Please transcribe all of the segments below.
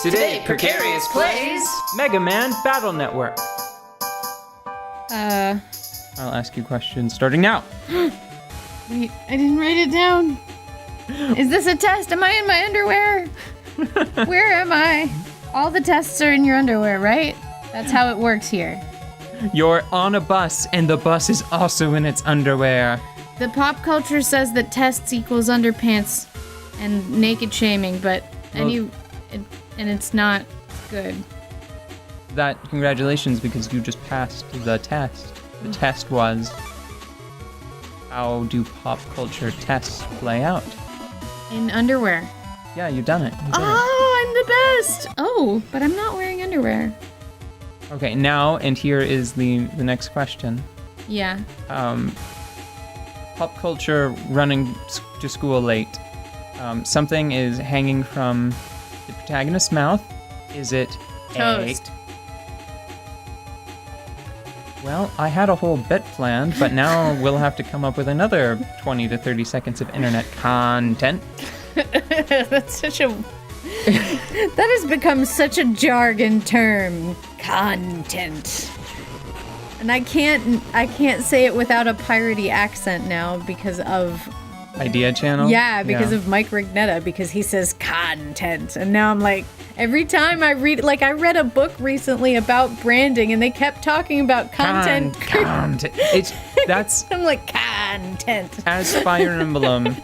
Today, Precarious plays Mega Man Battle Network. I'll ask you questions starting now. Wait, I didn't write it down. Is this a test? Am I in my underwear? Where am I? All the tests are in your underwear, right? That's how it works here. You're on a bus, and the bus is also in its underwear. The pop culture says that tests equals underpants and naked shaming, but and it's not good. Congratulations, because you just passed the test. The test was, how do pop culture tests play out? In underwear. Yeah, you've done it. Oh, I'm the best! Oh, but I'm not wearing underwear. Okay, now, and here is the next question. Yeah. Pop culture running to school late. Something is hanging from the protagonist's mouth. Is it toast? Well, I had a whole bit planned, but now we'll have to come up with another 20 to 30 seconds of internet content. That's such a... that has become such a jargon term. Content. And I can't say it without a piratey accent now because of... Idea Channel? Yeah, because of Mike Rignetta, because he says content. And now I'm like, every time I read, like I read a book recently about branding and they kept talking about content. Content. That's... I'm like, content. As Fire Emblem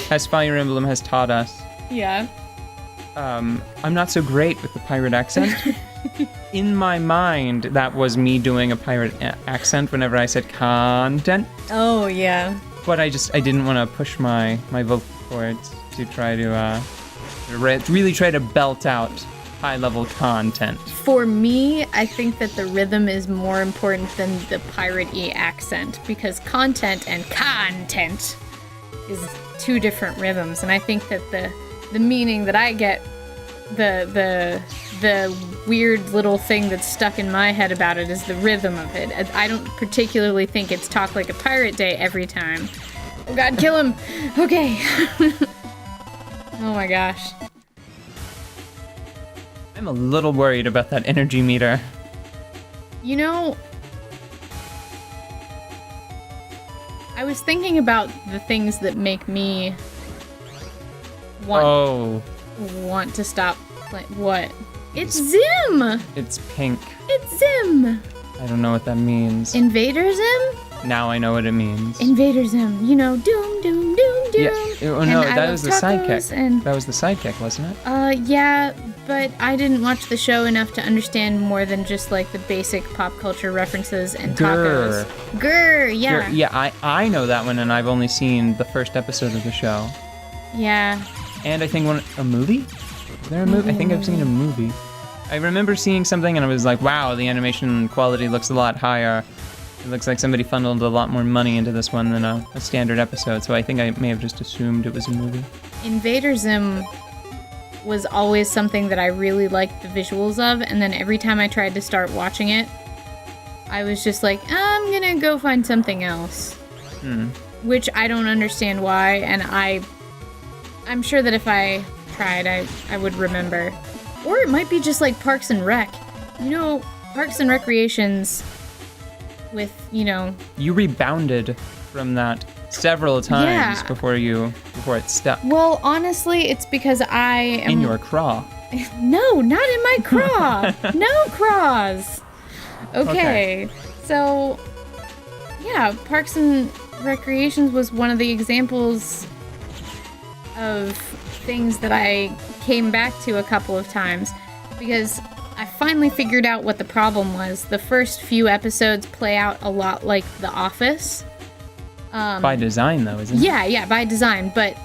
has taught us. Yeah. I'm not so great with the pirate accent. In my mind, that was me doing a pirate accent whenever I said content. Oh, yeah. But I didn't want to push my vocal cords to try to really try to belt out high-level content. For me, I think that the rhythm is more important than the pirate-y accent, because content and content is two different rhythms, and I think that the meaning that I get, the weird little thing that's stuck in my head about it is the rhythm of it. I don't particularly think it's talk like a pirate day every time. Oh god, kill him! Okay. Oh my gosh. I'm a little worried about that energy meter. You know, I was thinking about the things that make me want to stop playing. What? It's Zim! It's pink. It's Zim! I don't know what that means. Invader Zim? Now I know what it means. Invader Zim. You know, doom, doom, doom, doom. Yeah. Oh no, that was the sidekick. That was the sidekick, wasn't it? Yeah, but I didn't watch the show enough to understand more than just like the basic pop culture references and tacos. Grr, yeah. Grr, yeah, I know that one, and I've only seen the first episode of the show. Yeah. And I think a movie? Is there a movie? I think I've seen a movie. I remember seeing something and I was like, wow, the animation quality looks a lot higher. It looks like somebody funneled a lot more money into this one than a standard episode, so I think I may have just assumed it was a movie. Invader Zim was always something that I really liked the visuals of, and then every time I tried to start watching it, I was just like, I'm gonna go find something else. Which I don't understand why, and I'm sure that if I tried, I would remember. Or it might be just like Parks and Rec. You know, Parks and Recreations with, you know... You rebounded from that several times before it stuck. Well, honestly, it's because I am... In your craw. No, not in my craw. No craws. Okay. So, yeah, Parks and Recreations was one of the examples of things that I came back to a couple of times because I finally figured out what the problem was. The first few episodes play out a lot like The Office. By design, though, isn't it? Yeah, by design. But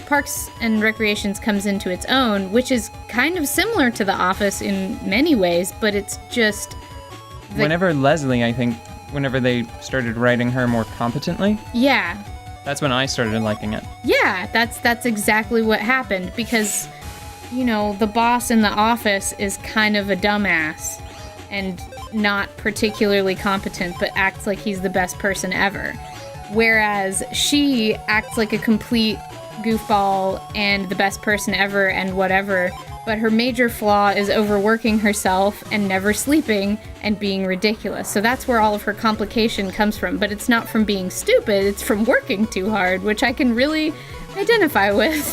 Parks and Recreations comes into its own, which is kind of similar to The Office in many ways, but it's just... Whenever they started writing her more competently... Yeah. That's when I started liking it. Yeah, that's exactly what happened, because, you know, the boss in The Office is kind of a dumbass and not particularly competent, but acts like he's the best person ever. Whereas she acts like a complete goofball and the best person ever and whatever, but her major flaw is overworking herself and never sleeping and being ridiculous. So that's where all of her complication comes from. But it's not from being stupid, it's from working too hard, which I can really identify with.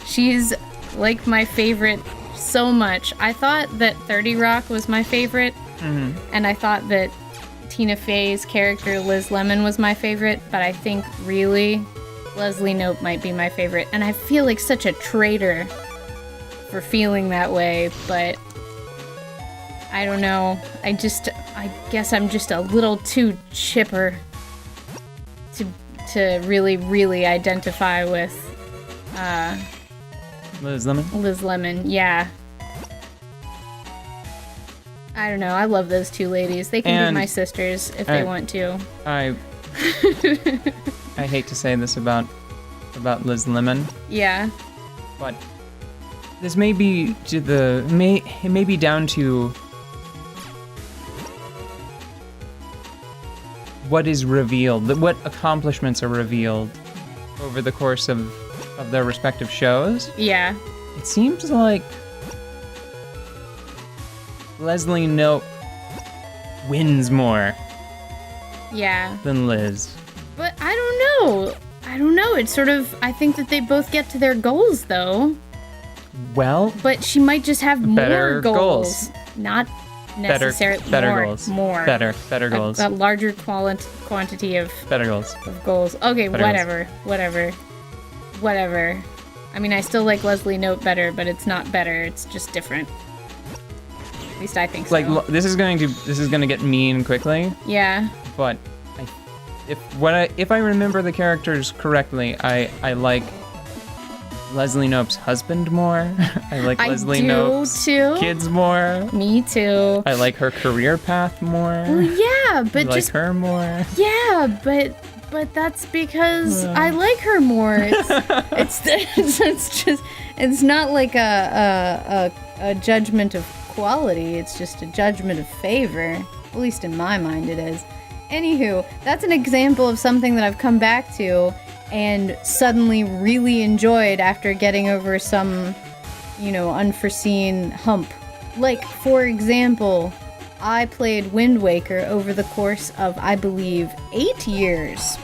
She's like my favorite so much. I thought that 30 Rock was my favorite, and I thought that Tina Fey's character Liz Lemon was my favorite, but I think really Leslie Knope might be my favorite. And I feel like such a traitor for feeling that way, but I don't know. I guess I'm just a little too chipper to really identify with Liz Lemon? Liz Lemon, yeah. I don't know. I love those two ladies. They can be my sisters if they want to. I hate to say this about Liz Lemon. Yeah. But this may be it may be down to what is revealed, what accomplishments are revealed over the course of their respective shows. Yeah. It seems like Leslie Knope wins more than Liz. But I don't know. It's sort of, I think that they both get to their goals, though. Well, but she might just have better more goals. Not necessarily better goals. More. Better goals. A larger quantity of better goals. Of goals. Okay, better whatever. I mean, I still like Leslie Knope better, but it's not better. It's just different. At least I think so. Like this is going to get mean quickly. Yeah. But if I remember the characters correctly, I like Leslie Knope's husband more. I like Leslie Knope's kids more. Me too. I like her career path more. Well, yeah, but I like her more. Yeah, but that's because I like her more. It's not like a judgment of quality. It's just a judgment of favor. At least in my mind, it is. Anywho, that's an example of something that I've come back to and suddenly really enjoyed after getting over some, unforeseen hump. Like, for example, I played Wind Waker over the course of, I believe, 8 years.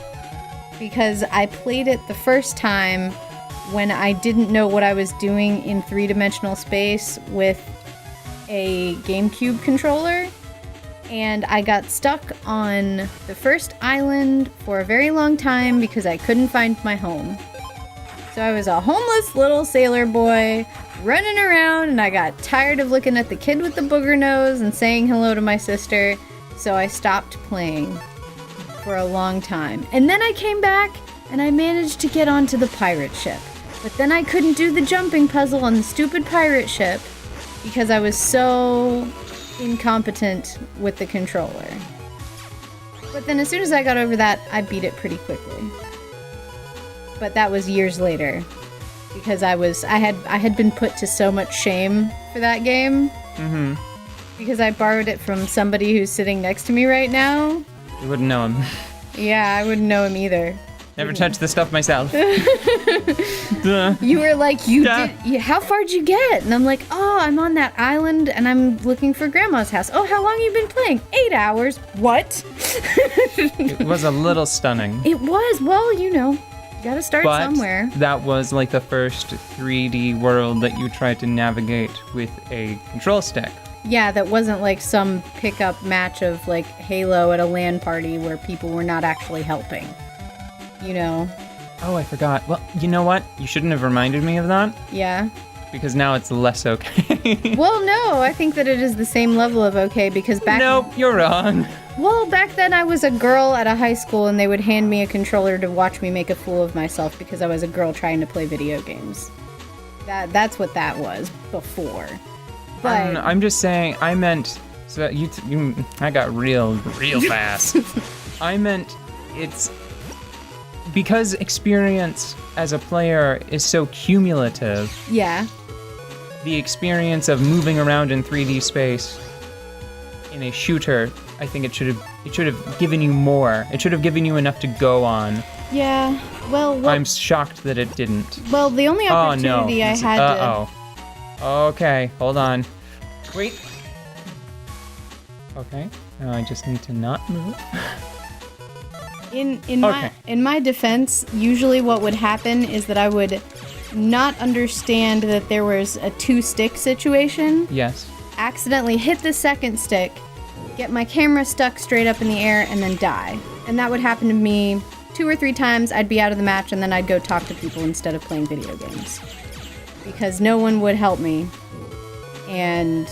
Because I played it the first time when I didn't know what I was doing in three-dimensional space with a GameCube controller. And I got stuck on the first island for a very long time because I couldn't find my home. So I was a homeless little sailor boy running around, and I got tired of looking at the kid with the booger nose and saying hello to my sister, so I stopped playing for a long time. And then I came back, and I managed to get onto the pirate ship. But then I couldn't do the jumping puzzle on the stupid pirate ship because I was so incompetent with the controller. But then as soon as I got over that, I beat it pretty quickly. But that was years later because I had been put to so much shame for that game. Mm-hmm. Because I borrowed it from somebody who's sitting next to me right now. You wouldn't know him. Yeah, I wouldn't know him either. Never touched this stuff myself. You were like, how far'd you get? And I'm like, oh, I'm on that island and I'm looking for Grandma's house. Oh, how long have you been playing? 8 hours. What? It was a little stunning. It was. Well, you gotta start somewhere. That was like the first 3D world that you tried to navigate with a control stick. Yeah, that wasn't like some pickup match of like Halo at a LAN party where people were not actually helping. Oh, I forgot. Well, you know what? You shouldn't have reminded me of that. Yeah. Because now it's less okay. Well, no, I think that it is the same level of okay because back... Nope, you're wrong. Well, back then I was a girl at a high school and they would hand me a controller to watch me make a fool of myself because I was a girl trying to play video games. That's what that was before. But... I'm just saying, I meant... So I got real fast. I meant it's... Because experience as a player is so cumulative. Yeah. The experience of moving around in 3D space in a shooter, I think it should have given you more. It should have given you enough to go on Yeah. Well, I'm shocked that it didn't. well, the only opportunity I had to. Uh-oh. Okay, hold on. Wait. Okay. Now I just need to not move. In my defense, usually what would happen is that I would not understand that there was a 2-stick situation. Yes. Accidentally hit the second stick, get my camera stuck straight up in the air, and then die. And that would happen to me 2 or 3 times. I'd be out of the match, and then I'd go talk to people instead of playing video games. Because no one would help me. And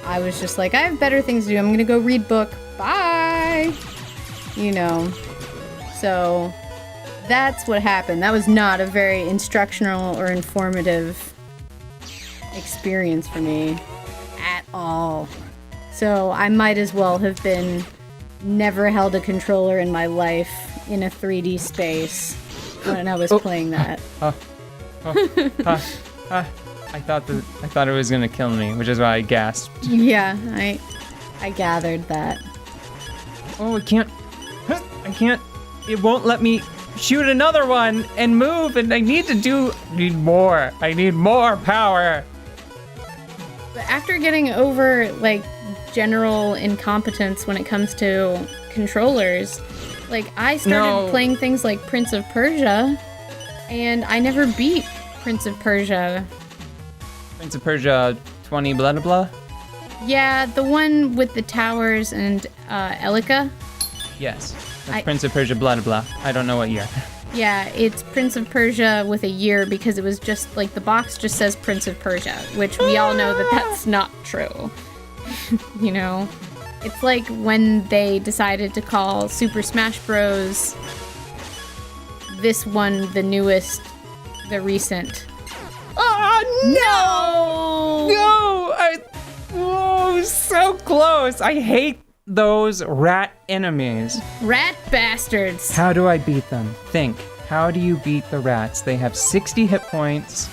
I was just like, I have better things to do. I'm gonna go read book. Bye! You know. So that's what happened. That was not a very instructional or informative experience for me at all. So I might as well have been never held a controller in my life in a 3D space when I was playing that. I thought it was gonna kill me, which is why I gasped. Yeah, I gathered that. Oh, I can't. It won't let me shoot another one and move, and I need more. I need more power. But after getting over, like, general incompetence when it comes to controllers, like, I started playing things like Prince of Persia, and I never beat Prince of Persia. Prince of Persia 20 blah blah blah? Yeah, the one with the towers and Elika. Yes, that's Prince of Persia blah blah blah. I don't know what year. Yeah, it's Prince of Persia with a year because it was just, like, the box just says Prince of Persia, which we all know that that's not true. You know? It's like when they decided to call Super Smash Bros. This one the newest, the recent. Oh, no! Oh, so close! I hate those rat enemies. Rat bastards. How do I beat them? Think. How do you beat the rats? They have 60 hit points.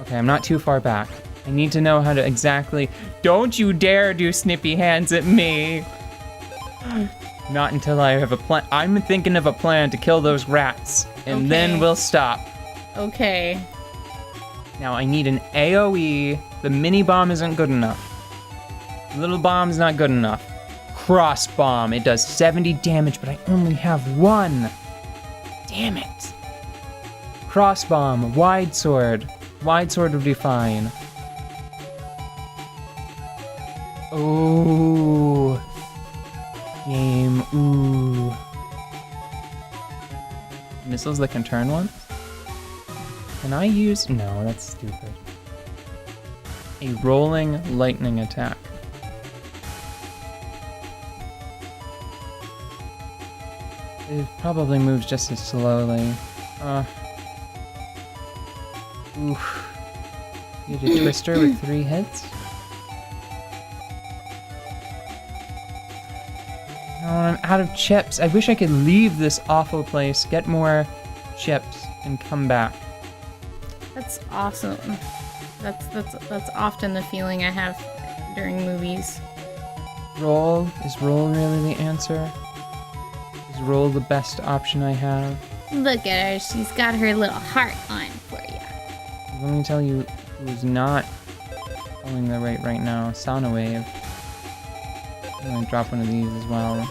Okay, I'm not too far back. I need to know how to exactly... Don't you dare do snippy hands at me! Not until I have a plan. I'm thinking of a plan to kill those rats, and then we'll stop. Okay. Now I need an AoE. The mini bomb isn't good enough. Little bomb's not good enough. Cross bomb. It does 70 damage, but I only have 1. Damn it. Cross bomb. Wide sword. Wide sword would be fine. Ooh. Game. Ooh. Missiles that can turn once? Can I use... No, that's stupid. A rolling lightning attack. It probably moves just as slowly. Oof. You did a twister with 3 hits? No, I'm out of chips. I wish I could leave this awful place, get more chips, and come back. That's awesome. That's often the feeling I have during movies. Roll? Is roll really the answer? Is roll the best option I have? Look at her. She's got her little heart on for you. Let me tell you who's not pulling the right now. Soundwave. I'm gonna drop one of these as well.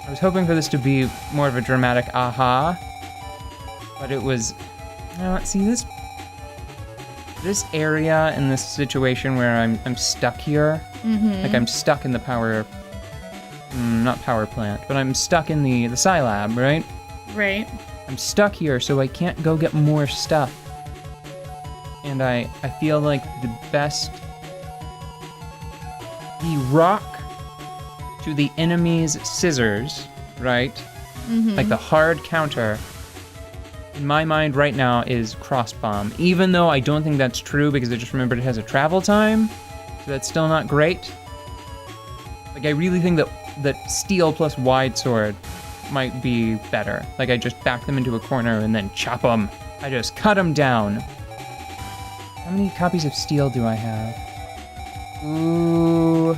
I was hoping for this to be more of a dramatic aha, but it was... see, this area in this situation where I'm stuck here, like I'm stuck in the power... not power plant, but I'm stuck in the Scilab, right? Right. I'm stuck here, so I can't go get more stuff. And I feel like the rock to the enemy's scissors, right? Like the hard counter, in my mind right now is cross bomb. Even though I don't think that's true because I just remembered it has a travel time, so that's still not great. Like I really think that steel plus wide sword might be better. Like I just back them into a corner and then chop them. I just cut them down. How many copies of steel do I have? Ooh.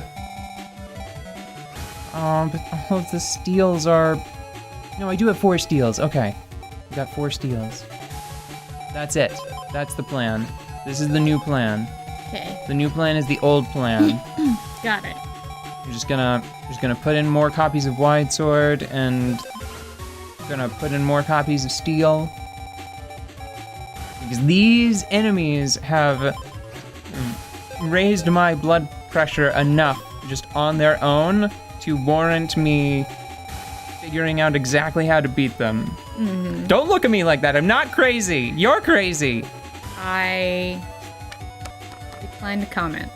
But all of the steels are No, I do have 4 steals. Okay. I got 4 steals. That's it. That's the plan. This is the new plan. Okay. The new plan is the old plan. Got it. You're just gonna put in more copies of Wide Sword and gonna put in more copies of Steel. Because these enemies have raised my blood pressure enough just on their own to warrant me figuring out exactly how to beat them. Mm-hmm. Don't look at me like that. I'm not crazy. You're crazy. I decline to comment.